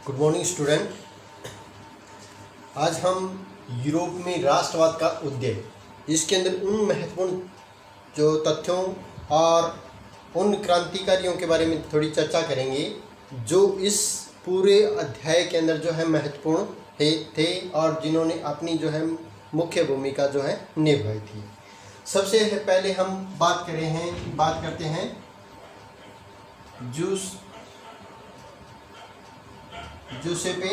Good morning student. आज हम Europe में राष्ट्रवाद का उदय, इसके अंदर उन महत्वपूर्ण जो तथ्यों और उन क्रांतिकारियों के बारे में थोड़ी चर्चा करेंगे जो इस पूरे अध्याय के अंदर जो है महत्वपूर्ण थे और जिन्होंने अपनी जो है मुख्य भूमिका जो है निभाई थी। सबसे पहले हम बात करते हैं जूसेप्पे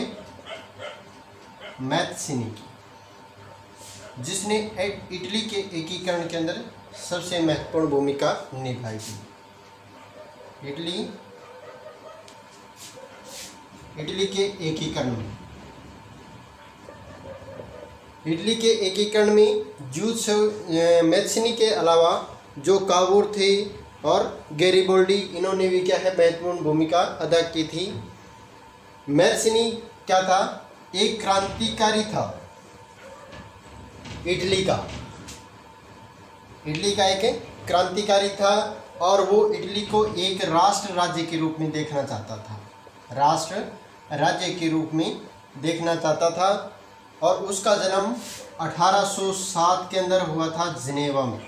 मैत्सिनी की, जिसने इटली के एकीकरण के अंदर सबसे महत्वपूर्ण भूमिका निभाई थी। इटली के एकीकरण में मैत्सिनी के अलावा जो कावूर थे और गैरिबोल्डी, इन्होंने भी क्या है महत्वपूर्ण भूमिका अदा की थी। मैत्सिनी क्या था? एक क्रांतिकारी था। इटली का एक क्रांतिकारी था और वो इटली को एक राष्ट्र राज्य के रूप में देखना चाहता था। और उसका जन्म 1807 के अंदर हुआ था जिनेवा में।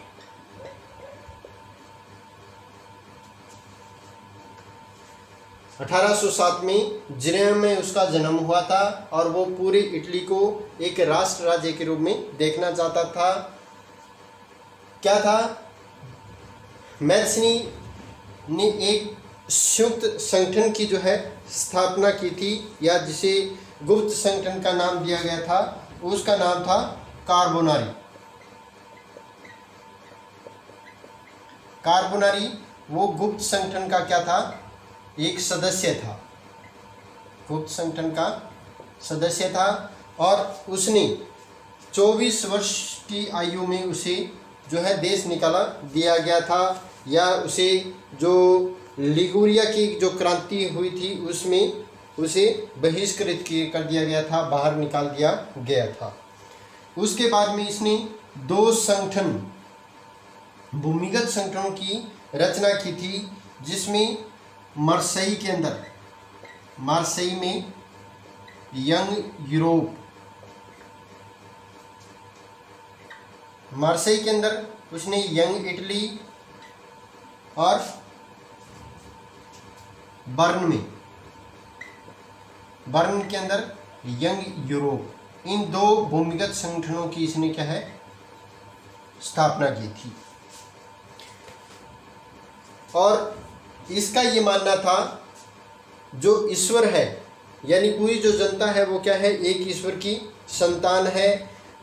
1807 में जिनेवा में उसका जन्म हुआ था और वो पूरी इटली को एक राष्ट्र राज्य के रूप में देखना चाहता था। क्या था? मैत्सिनी ने एक संयुक्त संगठन की जो है स्थापना की थी, या जिसे गुप्त संगठन का नाम दिया गया था। उसका नाम था कार्बोनारी। वो गुप्त संगठन का क्या था? एक सदस्य था। गुप्त संगठन का सदस्य था और उसने 24 वर्ष की आयु में उसे जो है देश निकाला दिया गया था, या उसे जो लिगुरिया की जो क्रांति हुई थी उसमें उसे बहिष्कृत कर दिया गया था, बाहर निकाल दिया गया था। उसके बाद में इसने 2 भूमिगत संगठनों की रचना की थी, जिसमें मार्सेई में यंग यूरोप, मार्सेई के अंदर उसने यंग इटली और बर्न के अंदर यंग यूरोप, इन 2 भूमिगत संगठनों की इसने क्या है स्थापना की थी। और इसका ये मानना था जो ईश्वर है, यानी पूरी जो जनता है वो क्या है, एक ईश्वर की संतान है।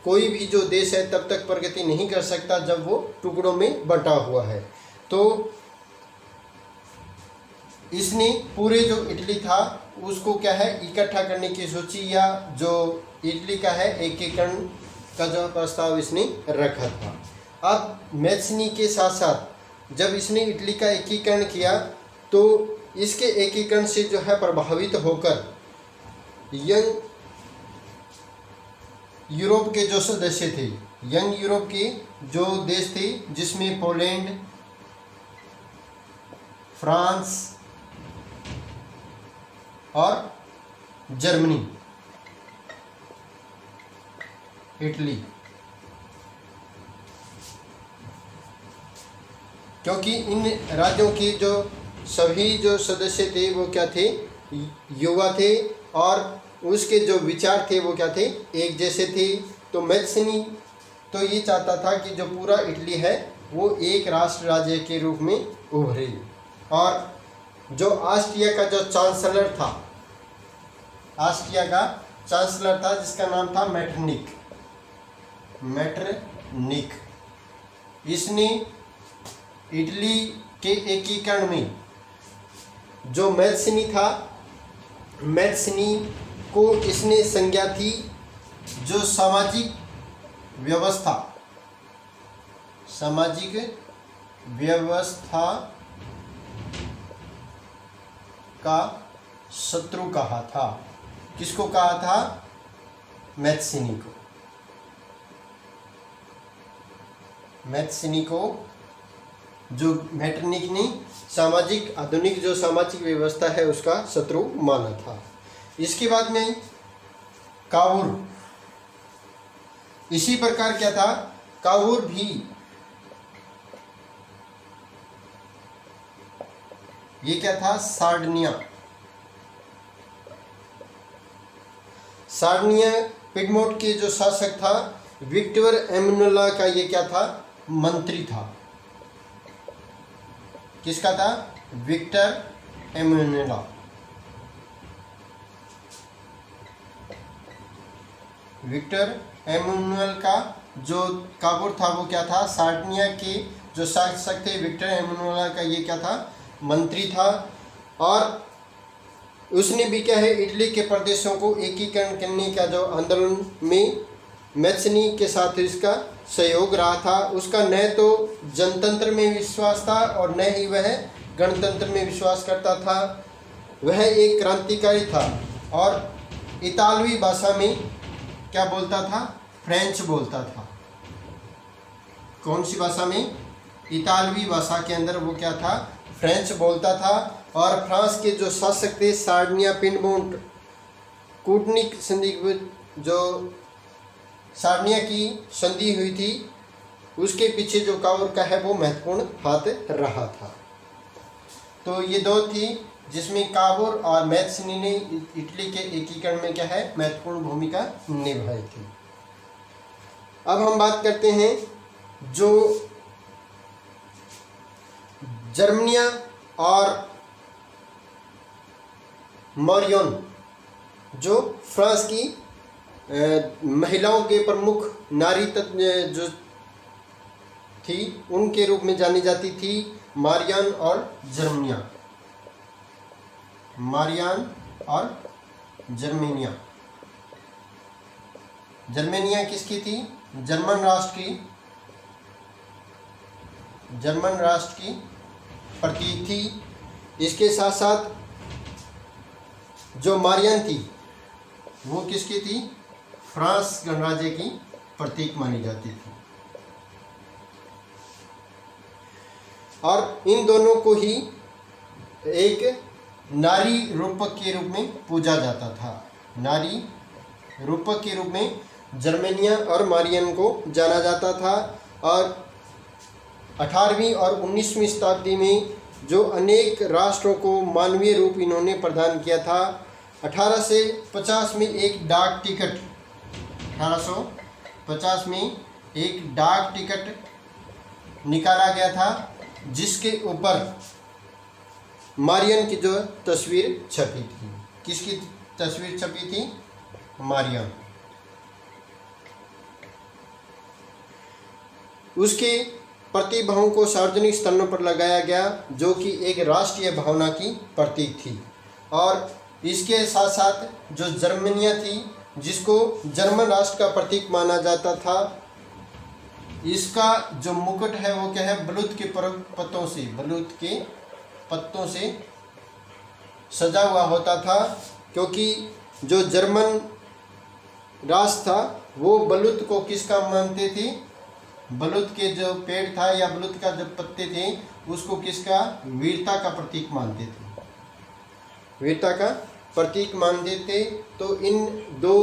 कोई भी जो देश है तब तक प्रगति नहीं कर सकता जब वो टुकड़ों में बंटा हुआ है। तो इसने पूरे जो इटली था उसको क्या है इकट्ठा करने की सोची, या जो इटली का है एकीकरण का जो प्रस्ताव इसने रखा था। अब मैत्सिनी के साथ साथ जब इसने इटली का एकीकरण किया तो इसके एकीकरण से जो है प्रभावित होकर यंग यूरोप के जो सदस्य थे, यंग यूरोप के जो देश थे, जिसमें पोलैंड, फ्रांस और जर्मनी, इटली, क्योंकि इन राज्यों के जो सभी जो सदस्य थे वो क्या थे, युवा थे और उसके जो विचार थे वो क्या थे, एक जैसे थे। तो मैत्सिनी तो ये चाहता था कि जो पूरा इटली है वो एक राष्ट्र राज्य के रूप में उभरे। और जो ऑस्ट्रिया का जो चांसलर था जिसका नाम था मेटरनिक, इसने इटली के एकीकरण में जो मैत्सिनी को इसने संज्ञा थी जो सामाजिक व्यवस्था का शत्रु कहा था। किसको कहा था? मैत्सिनी को जो मेटरनिक ने आधुनिक जो सामाजिक व्यवस्था है उसका शत्रु माना था। इसके बाद में कावूर, इसी प्रकार क्या था, कावूर भी ये क्या था, सार्डिनिया पिडमोंट के जो शासक था विक्टर एमनुएला का ये क्या था, मंत्री था। किसका था, विक्टर एमनुएला। विक्टर एमनुएल का जो काबूर था वो क्या था, सार्डिनिया के जो शासक थे विक्टर एमनुएला का ये क्या था, मंत्री था। और उसने भी क्या है, इटली के प्रदेशों को एकीकरण करने का जो आंदोलन में मैत्सनी के साथ इसका सहयोग रहा था। उसका न तो जनतंत्र में विश्वास था और न ही वह गणतंत्र में विश्वास करता था। वह एक क्रांतिकारी था और इतालवी भाषा में क्या बोलता था, फ्रेंच बोलता था। कौन सी भाषा में, इतालवी भाषा के अंदर वो क्या था, फ्रेंच बोलता था। और फ्रांस के जो शासक थे सार्डिनिया पिडमोंट कूटनीक संधि, जो सार्डिनिया की संधि हुई थी उसके पीछे जो काबूर का है वो महत्वपूर्ण हाथ रहा था। तो ये दो थी जिसमें काबूर और मैत्सनी ने इटली के एकीकरण में क्या है, महत्वपूर्ण भूमिका निभाई थी। अब हम बात करते हैं जो जर्मनिया और मरियन, जो फ्रांस की महिलाओं के प्रमुख नारी जो थी उनके रूप में जानी जाती थी, मारियान और जर्मनिया। मारियान और जर्मेनिया। जर्मेनिया किसकी थी, जर्मन राष्ट्र की प्रतीक थी। इसके साथ साथ जो मारियन थी वो किसकी थी, फ्रांस गणराज्य की प्रतीक मानी जाती थी। और इन दोनों को ही एक नारी रूपक के रूप में पूजा जाता था। नारी रूपक के रूप में जर्मेनिया और मारियन को जाना जाता था। और 18वीं और 19वीं शताब्दी में जो अनेक राष्ट्रों को मानवीय रूप इन्होंने प्रदान किया था। 1850 में एक डाक टिकट 1850 में एक डाक टिकट निकाला गया था जिसके ऊपर मारियन की जो तस्वीर छपी थी। किसकी तस्वीर छपी थी, मारियन। उसके प्रतिभाओं को सार्वजनिक स्थानों पर लगाया गया जो कि एक राष्ट्रीय भावना की प्रतीक थी। और इसके साथ साथ जो जर्मनिया थी जिसको जर्मन राष्ट्र का प्रतीक माना जाता था, इसका जो मुकुट है वो क्या है, बलूत के पत्तों से सजा हुआ होता था। क्योंकि जो जर्मन राष्ट्र था वो बलूत को किसका मानते थे, बलूत के जो पेड़ था या बलूत का जो पत्ते थे उसको किसका, वीरता का प्रतीक मानते थे, वीरता का प्रतीक मानते थे। तो इन दो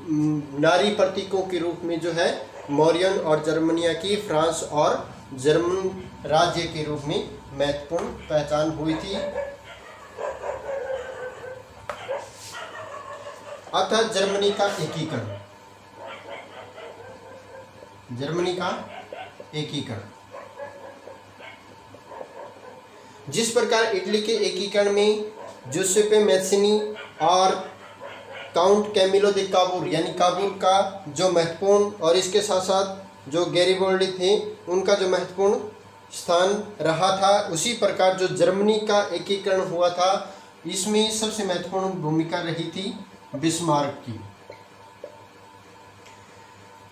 नारी प्रतीकों के रूप में जो है मौर्यन और जर्मनिया की फ्रांस और जर्मन राज्य के रूप में महत्वपूर्ण पहचान हुई थी। अतः जर्मनी का एकीकरण, जिस प्रकार इटली के एकीकरण में जूसेप्पे मैत्सिनी और काउंट कैमिलो दे काबूर यानी काबूर का जो महत्वपूर्ण और इसके साथ साथ जो गैरिबोल्डी थे उनका जो महत्वपूर्ण स्थान रहा था, उसी प्रकार जो जर्मनी का एकीकरण हुआ था इसमें सबसे महत्वपूर्ण भूमिका रही थी बिस्मार्क की।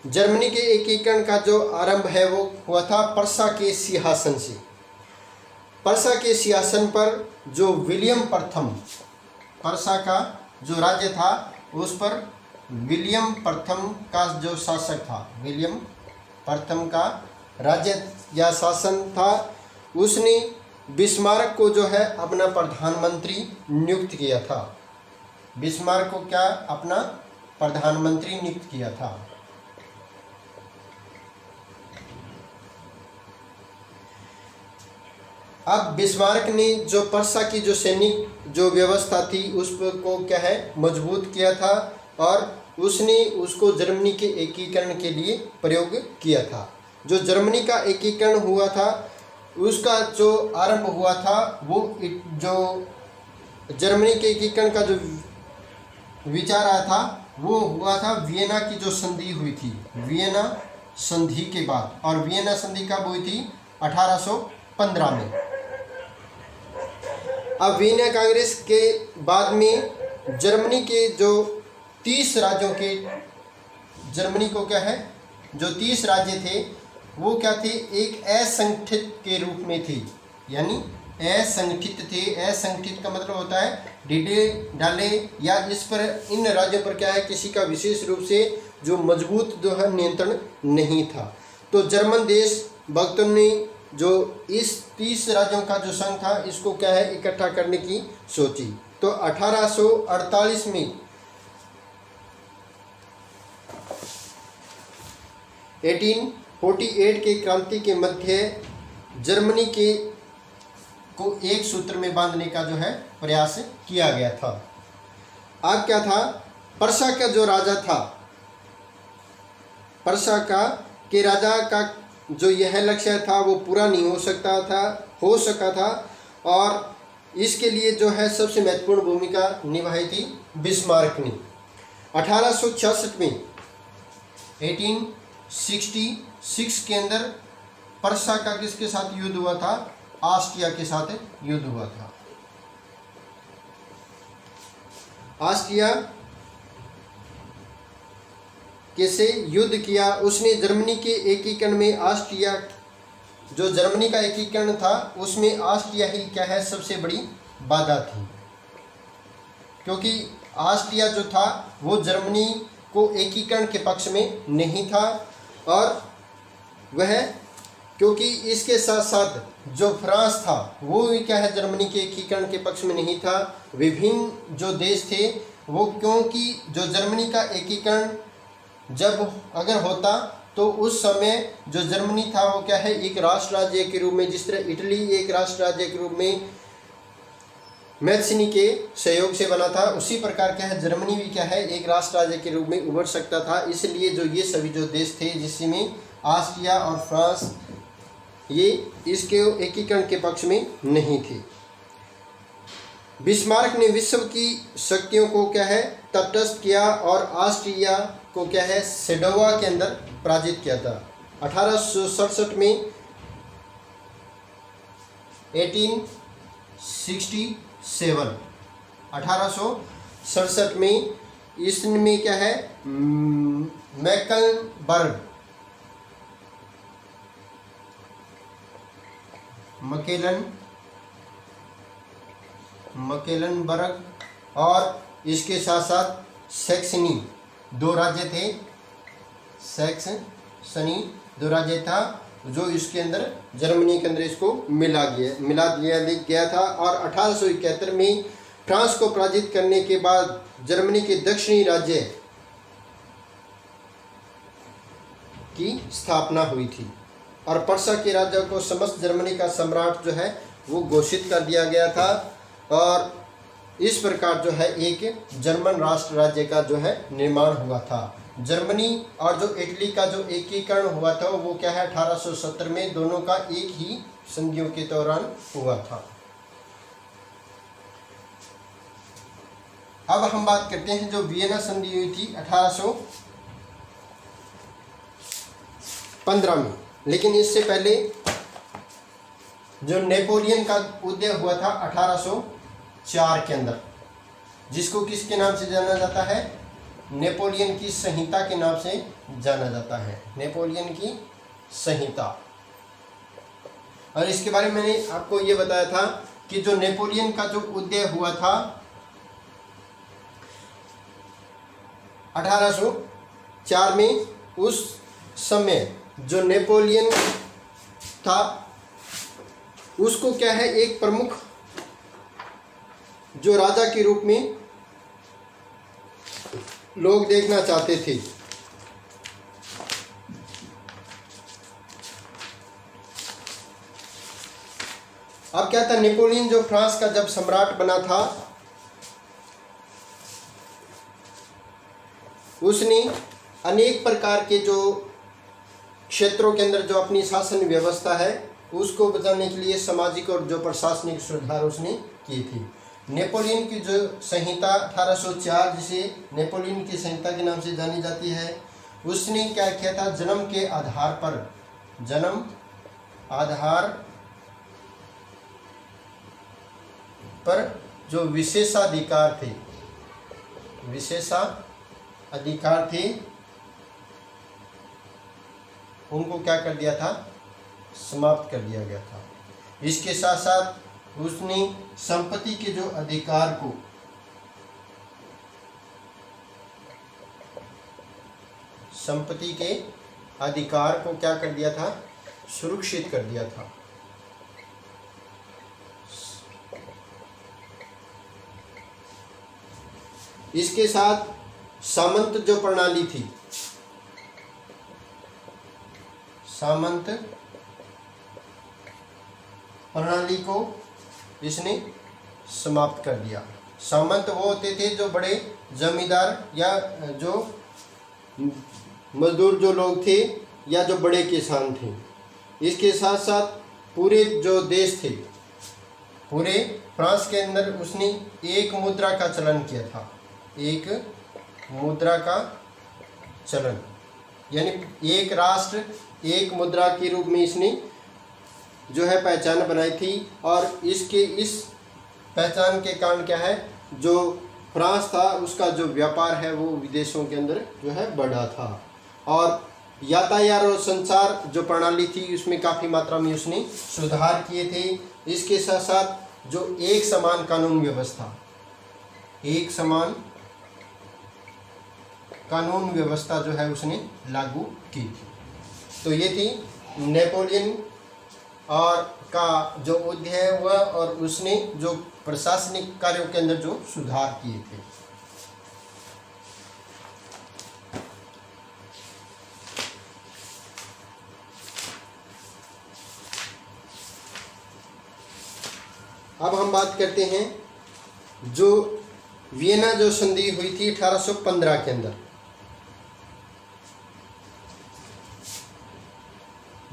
जर्मनी के एकीकरण का जो आरंभ है वो हुआ था पर्सा के सिंहासन से। पर्सा के सिंहासन पर जो विलियम प्रथम, पर्सा का जो राज्य था उस पर विलियम प्रथम का जो शासक था, विलियम प्रथम का राज्य या शासन था, उसने बिस्मार्क को जो है अपना प्रधानमंत्री नियुक्त किया था। बिस्मार्क को क्या अपना प्रधानमंत्री नियुक्त किया था। अब बिस्मार्क ने जो पर्सा की जो सैनिक जो व्यवस्था थी उसको क्या है मजबूत किया था और उसने उसको जर्मनी के एकीकरण के लिए प्रयोग किया था। जो जर्मनी का एकीकरण हुआ था उसका जो आरंभ हुआ था वो जो जर्मनी के एकीकरण का जो विचार आया था वो हुआ था वियना की जो संधि हुई थी, वियना संधि के बाद। और वियना संधि कब हुई थी? 1815 में। अब वियना कांग्रेस के बाद में जर्मनी के जो 30 राज्यों के, जर्मनी को क्या है जो 30 राज्य थे वो क्या थे, एक असंगठित के रूप में थे, यानी असंगठित थे। असंगठित का मतलब होता है डीडे डाले या इस पर इन राज्यों पर क्या है किसी का विशेष रूप से जो मजबूत जो है नियंत्रण नहीं था। तो जर्मन देश भक्तों ने जो इस 30 राज्यों का जो संघ था इसको क्या है इकट्ठा करने की सोची। तो 1848 में 1848 के क्रांति के मध्य जर्मनी के को एक सूत्र में बांधने का जो है प्रयास किया गया था। अब क्या था, पर्सा का जो राजा था, पर्सा का के राजा का जो यह लक्ष्य था वो पूरा नहीं हो सका था और इसके लिए जो है सबसे महत्वपूर्ण भूमिका निभाई थी बिस्मार्क ने। 1866 में 1866 के अंदर पर्सा का किसके साथ युद्ध हुआ था? ऑस्ट्रिया के साथ युद्ध हुआ था। ऑस्ट्रिया के से युद्ध किया उसने। जर्मनी के एकीकरण में ऑस्ट्रिया, जो जर्मनी का एकीकरण था उसमें ऑस्ट्रिया ही क्या है सबसे बड़ी बाधा थी, क्योंकि ऑस्ट्रिया जो था वो जर्मनी को एकीकरण के पक्ष में नहीं था और वह क्योंकि इसके साथ साथ जो फ्रांस था वो भी क्या है जर्मनी के एकीकरण के पक्ष में नहीं था। विभिन्न जो देश थे वो, क्योंकि जो जर्मनी का एकीकरण जब अगर होता तो उस समय जो जर्मनी था वो क्या है एक राष्ट्र राज्य के रूप में, जिस तरह इटली एक राष्ट्र राज्य के रूप में मैक्सिनी के सहयोग से बना था, उसी प्रकार क्या है जर्मनी भी क्या है एक राष्ट्र राज्य के रूप में उभर सकता था। इसलिए जो ये सभी जो देश थे जिसमें ऑस्ट्रिया और फ्रांस ये इसके एकीकरण के पक्ष में नहीं थे। बिस्मार्क ने विश्व की शक्तियों को क्या है तटस्थ किया और ऑस्ट्रिया को क्या है सेडोवा के अंदर पराजित किया था। 1867 में 1867 में इसमें क्या है मकेलनबर्ग और इसके साथ साथ सैक्सनी दो राज्य थे, सैक्सनी दो राज्य था जो इसके अंदर जर्मनी के अंदर इसको मिला दिया गया था। और 1871 में फ्रांस को पराजित करने के बाद जर्मनी के दक्षिणी राज्य की स्थापना हुई थी और पर्सा के राजा को समस्त जर्मनी का सम्राट जो है वो घोषित कर दिया गया था और इस प्रकार जो है एक जर्मन राष्ट्र राज्य का जो है निर्माण हुआ था। जर्मनी और जो इटली का जो एकीकरण हुआ था वो क्या है 1870 में दोनों का एक ही संधियों के दौरान हुआ था। अब हम बात करते हैं जो वियना संधि हुई थी 1815 में, लेकिन इससे पहले जो नेपोलियन का उदय हुआ था 1804 के अंदर, जिसको किसके नाम से जाना जाता है? नेपोलियन की संहिता के नाम से जाना जाता है, नेपोलियन की संहिता। और इसके बारे में मैंने आपको ये बताया था कि जो नेपोलियन का जो उदय हुआ था 1804 में, उस समय जो नेपोलियन था उसको क्या है एक प्रमुख जो राजा के रूप में लोग देखना चाहते थे। अब क्या था, नेपोलियन जो फ्रांस का जब सम्राट बना था, उसने अनेक प्रकार के जो क्षेत्रों के अंदर जो अपनी शासन व्यवस्था है उसको बचाने के लिए सामाजिक और जो प्रशासनिक सुधार उसने किए थे। नेपोलियन की जो संहिता 1804, जिसे नेपोलियन की संहिता के नाम से जानी जाती है, उसने क्या किया था, जन्म के आधार पर जो विशेषाधिकार थे उनको क्या कर दिया था, समाप्त कर दिया गया था। इसके साथ साथ उसने संपत्ति के जो अधिकार को क्या कर दिया था, सुरक्षित कर दिया था। इसके साथ सामंत जो प्रणाली थी, सामंत प्रणाली को इसने समाप्त कर दिया। सामंत वो होते थे जो बड़े जमींदार या जो मजदूर जो लोग थे या जो बड़े किसान थे। इसके साथ साथ पूरे जो देश थे, पूरे फ्रांस के अंदर उसने एक मुद्रा का चलन किया था, एक मुद्रा का चलन, यानी एक राष्ट्र एक मुद्रा के रूप में इसने जो है पहचान बनाई थी। और इस पहचान के कारण क्या है, जो फ्रांस था उसका जो व्यापार है वो विदेशों के अंदर जो है बढ़ा था। और यातायात और संचार जो प्रणाली थी उसमें काफ़ी मात्रा में उसने सुधार किए थे। इसके साथ साथ जो एक समान कानून व्यवस्था जो है उसने लागू की थी। तो ये थी नेपोलियन और का जो अध्याय हुआ और उसने जो प्रशासनिक कार्यों के अंदर जो सुधार किए थे। अब हम बात करते हैं जो वियना जो संधि हुई थी 1815 के अंदर।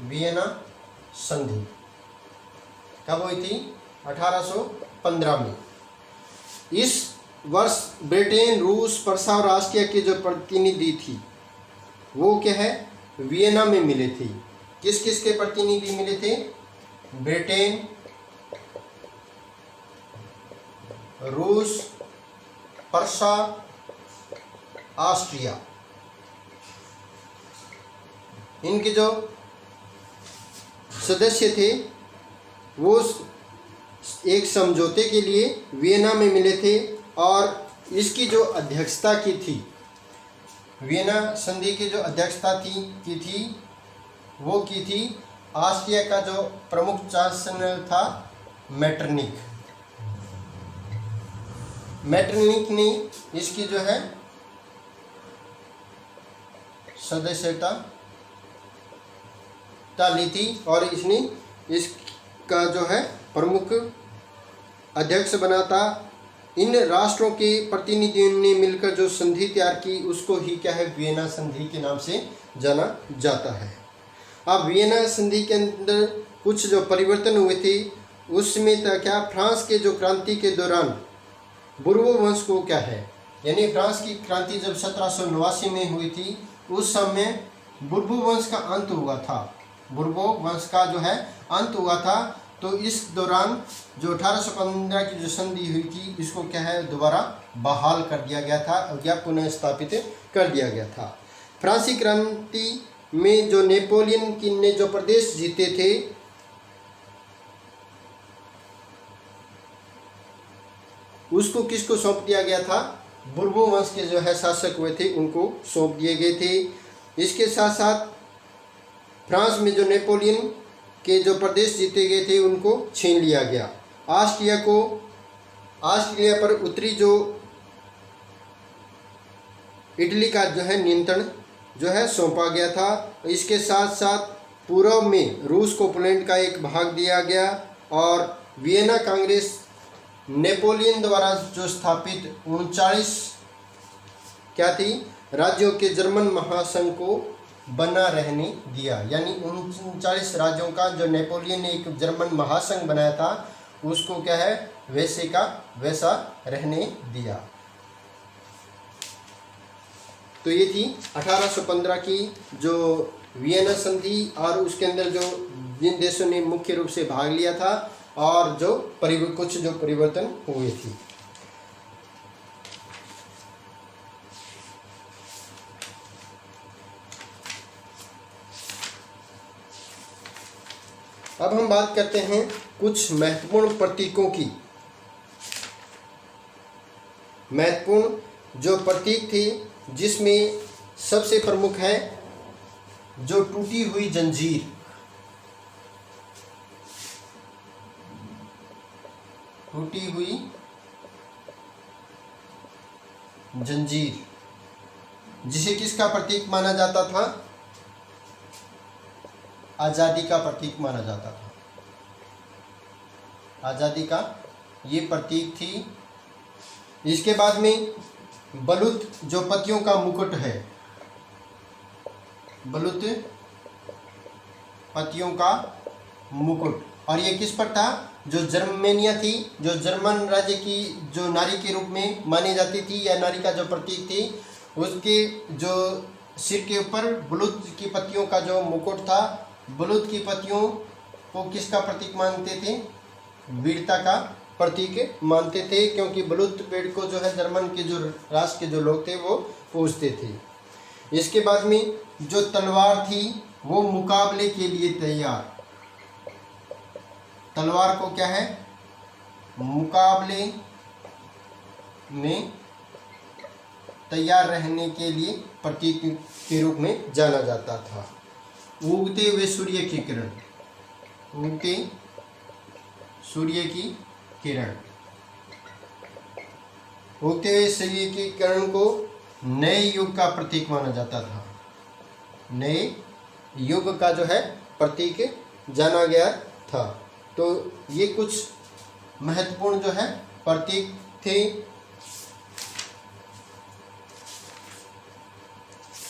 वियना संधि कब हुई थी, 1815 में। इस वर्ष ब्रिटेन, रूस, प्रसा और ऑस्ट्रिया के जो प्रतिनिधि थी वो क्या है, वियना में मिले थे। किस किस के प्रतिनिधि मिले थे, ब्रिटेन, रूस, प्रसा, ऑस्ट्रिया। इनके जो सदस्य थे वो एक समझौते के लिए वियना में मिले थे और इसकी जो अध्यक्षता की थी, वियना संधि की जो अध्यक्षता की थी वो की थी ऑस्ट्रिया का जो प्रमुख चांसलर था मेटरनिख ने इसकी जो है सदस्यता ली थी और इसने इसका जो है प्रमुख अध्यक्ष बना था। इन राष्ट्रों के प्रतिनिधियों ने मिलकर जो संधि तैयार की उसको ही क्या है, वियना संधि के नाम से जाना जाता है। अब वियना संधि के अंदर कुछ जो परिवर्तन हुए थे उसमें था क्या, फ्रांस के जो क्रांति के दौरान बुर्बो वंश को क्या है, यानी फ्रांस की क्रांति जब 1789 में हुई थी उस समय बुर्बो वंश का अंत हुआ था, बुर्बो वंश का जो है अंत हुआ था। तो इस दौरान जो 1815 की जो संधि हुई थी इसको क्या है, दोबारा बहाल कर दिया गया था या पुनः स्थापित कर दिया गया था। फ्रांसीसी क्रांति में जो नेपोलियन की ने जो प्रदेश जीते थे उसको किसको सौंप दिया गया था, बुर्बो वंश के जो है शासक हुए थे उनको सौंप दिए गए थे। इसके साथ साथ फ्रांस में जो नेपोलियन के जो प्रदेश जीते गए थे उनको छीन लिया गया। ऑस्ट्रिया पर उत्तरी जो इटली का जो है नियंत्रण जो है सौंपा गया था। इसके साथ साथ पूर्व में रूस को पोलैंड का एक भाग दिया गया और वियना कांग्रेस नेपोलियन द्वारा जो स्थापित 39 क्या थी राज्यों के जर्मन महासंघ को बना रहने दिया। यानी 39 राज्यों का जो नेपोलियन ने एक जर्मन महासंघ बनाया था उसको क्या है वैसे का वैसा रहने दिया। तो ये थी 1815 की जो वियना संधि और उसके अंदर जो जिन देशों ने मुख्य रूप से भाग लिया था और जो कुछ जो परिवर्तन हुए थे। अब हम बात करते हैं कुछ महत्वपूर्ण प्रतीकों की। महत्वपूर्ण जो प्रतीक थे जिसमें सबसे प्रमुख है जो टूटी हुई जंजीर। टूटी हुई जंजीर जिसे किसका प्रतीक माना जाता था? आज़ादी का प्रतीक माना जाता था। आज़ादी का ये प्रतीक थी। इसके बाद में बलूत जो पतियों का मुकुट है, बलूत पतियों का मुकुट, और ये किस पर था? जो जर्मेनिया थी, जो जर्मन राज्य की जो नारी के रूप में मानी जाती थी या नारी का जो प्रतीक थी, उसके जो सिर के ऊपर बलूत की पत्तियों का जो मुकुट था। बलूत की पत्तियों को किसका प्रतीक मानते थे? वीरता का प्रतीक मानते थे, क्योंकि बलूत पेड़ को जो है जर्मन के जो राष्ट्र के जो लोग थे वो पूजते थे। इसके बाद में जो तलवार थी वो मुकाबले के लिए तैयार। तलवार को क्या है? मुकाबले में तैयार रहने के लिए प्रतीक के रूप में जाना जाता था। उगते हुए सूर्य की किरण, उगते सूर्य की किरण, उगते हुए सूर्य की किरण को नए युग का प्रतीक माना जाता था। नए युग का जो है प्रतीक जाना गया था। तो ये कुछ महत्वपूर्ण जो है प्रतीक थे।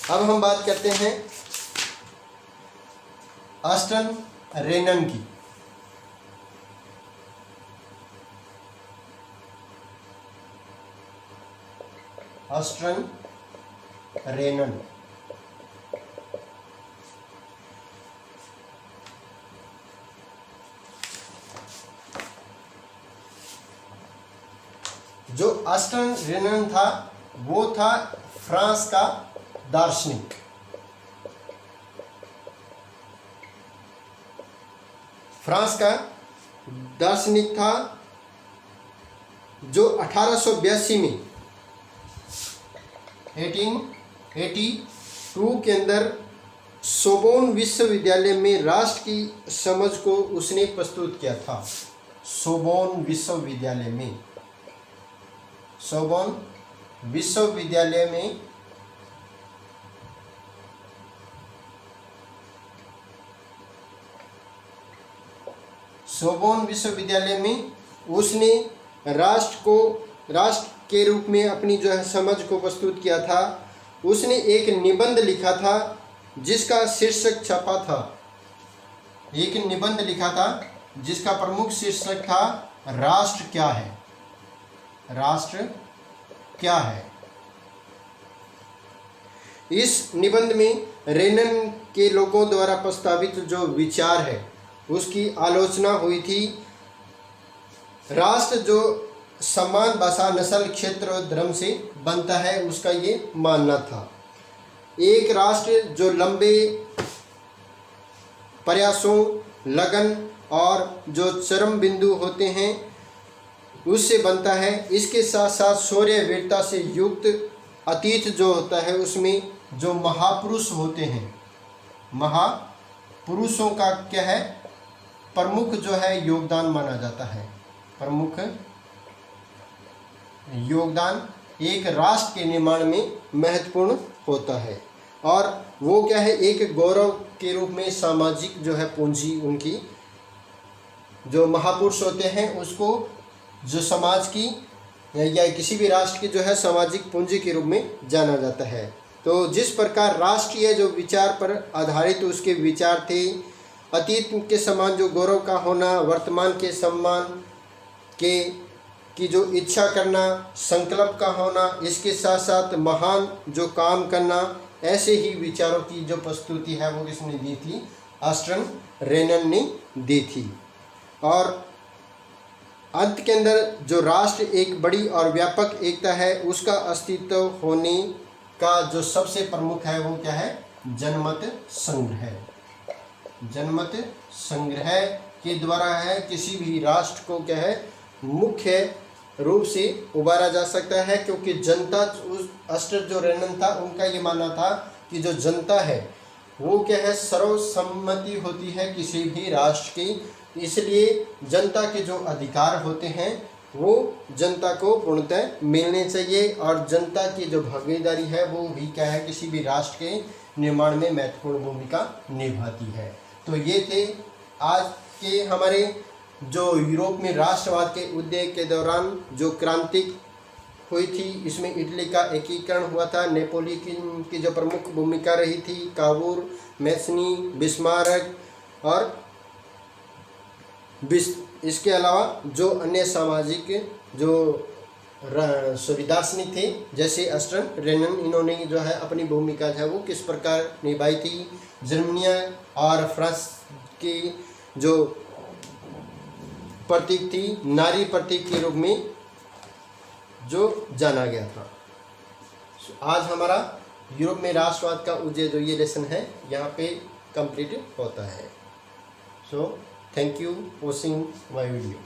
अब हम बात करते हैं ऑस्ट्रन रेनन की। ऑस्ट्रन रेनन जो ऑस्ट्रन रेनन था वो था फ्रांस का दार्शनिक। फ्रांस का दार्शनिक था जो 1882 में 1882 के अंदर सोबोन विश्वविद्यालय में राष्ट्र की समझ को उसने प्रस्तुत किया था। सोबोन विश्वविद्यालय में, सोबोन विश्वविद्यालय में सोबोन विश्वविद्यालय में उसने राष्ट्र के रूप में अपनी जो है समझ को प्रस्तुत किया था। उसने एक निबंध लिखा था जिसका शीर्षक छपा था। एक निबंध लिखा था जिसका प्रमुख शीर्षक था राष्ट्र क्या है। राष्ट्र क्या है। इस निबंध में रेनन के लोगों द्वारा प्रस्तावित जो विचार है उसकी आलोचना हुई थी। राष्ट्र जो समान भाषा, नस्ल, क्षेत्र और धर्म से बनता है उसका ये मानना था। एक राष्ट्र जो लंबे प्रयासों, लगन और जो चरम बिंदु होते हैं उससे बनता है। इसके साथ साथ शौर्य, वीरता से युक्त अतीत जो होता है उसमें जो महापुरुष होते हैं, महापुरुषों का क्या है? प्रमुख जो है योगदान माना जाता है। प्रमुख योगदान एक राष्ट्र के निर्माण में महत्वपूर्ण होता है। और वो क्या है, एक गौरव के रूप में सामाजिक जो है पूंजी, उनकी जो महापुरुष होते हैं उसको जो समाज की या किसी भी राष्ट्र की जो है सामाजिक पूंजी के रूप में जाना जाता है। तो जिस प्रकार राष्ट्रीय जो विचार पर आधारित उसके विचार थे, अतीत के समान जो गौरव का होना, वर्तमान के सम्मान के की जो इच्छा करना, संकल्प का होना, इसके साथ साथ महान जो काम करना, ऐसे ही विचारों की जो प्रस्तुति है वो किसने दी थी, अस्टन रेनन ने दी थी। और अंत के अंदर जो राष्ट्र एक बड़ी और व्यापक एकता है उसका अस्तित्व होने का जो सबसे प्रमुख है वो क्या है, जनमत संग्रह। जनमत संग्रह के द्वारा है किसी भी राष्ट्र को क्या है मुख्य रूप से उबारा जा सकता है, क्योंकि जनता, उस अस्टर जो रेनन था उनका ये मानना था कि जो जनता है वो क्या है सर्वसम्मति होती है किसी भी राष्ट्र की, इसलिए जनता के जो अधिकार होते हैं वो जनता को पूर्णतः मिलने चाहिए और जनता की जो भागीदारी है वो भी क्या है किसी भी राष्ट्र के निर्माण में महत्वपूर्ण भूमिका निभाती है। तो ये थे आज के हमारे जो यूरोप में राष्ट्रवाद के उदय के दौरान जो क्रांति हुई थी, इसमें इटली का एकीकरण हुआ था, नेपोलियन की जो प्रमुख भूमिका रही थी, काबूर, मैसनी, बिस्मार्क और इसके अलावा जो अन्य सामाजिक जो दार्शनिक थे जैसे अस्टन रेनन, इन्होंने जो है अपनी भूमिका है वो किस प्रकार निभाई थी। जर्मनी और फ्रांस की जो प्रतीक थी, नारी प्रतीक के रूप में जो जाना गया था। आज हमारा यूरोप में राष्ट्रवाद का उदय जो ये लेसन है यहाँ पे कंप्लीट होता है। So thank you for watching my video.